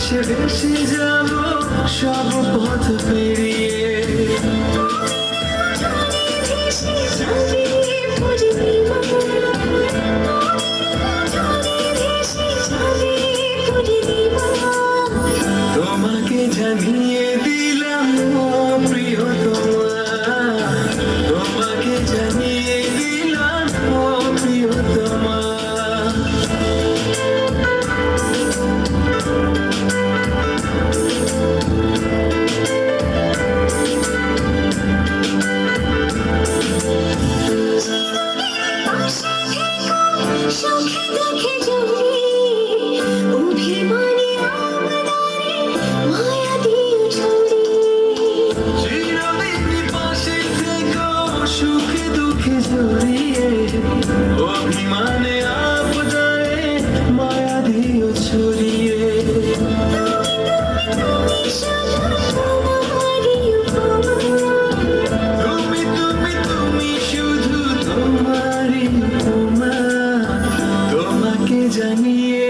ভেসে ভেসে যাব সব পথ পেরিয়ে। তোমাকে জানিয়ে দিলাম ও প্রিয়তমা, তোমাকে জানিয়ে দিলাম ও প্রিয়তমা। সুখে দুঃখে জড়ি অভিমানে আমারে মায়া দিও ছড়ি। চিরদিন পাশে থেকো সুখে দুঃখে জড়িয়ে, অভিমানে আপদায়ে মায়া দিও ছড়িয়ে। তুমি তুমি তুমি শুধু তোমারই উপমা, তোমাকে জানিয়ে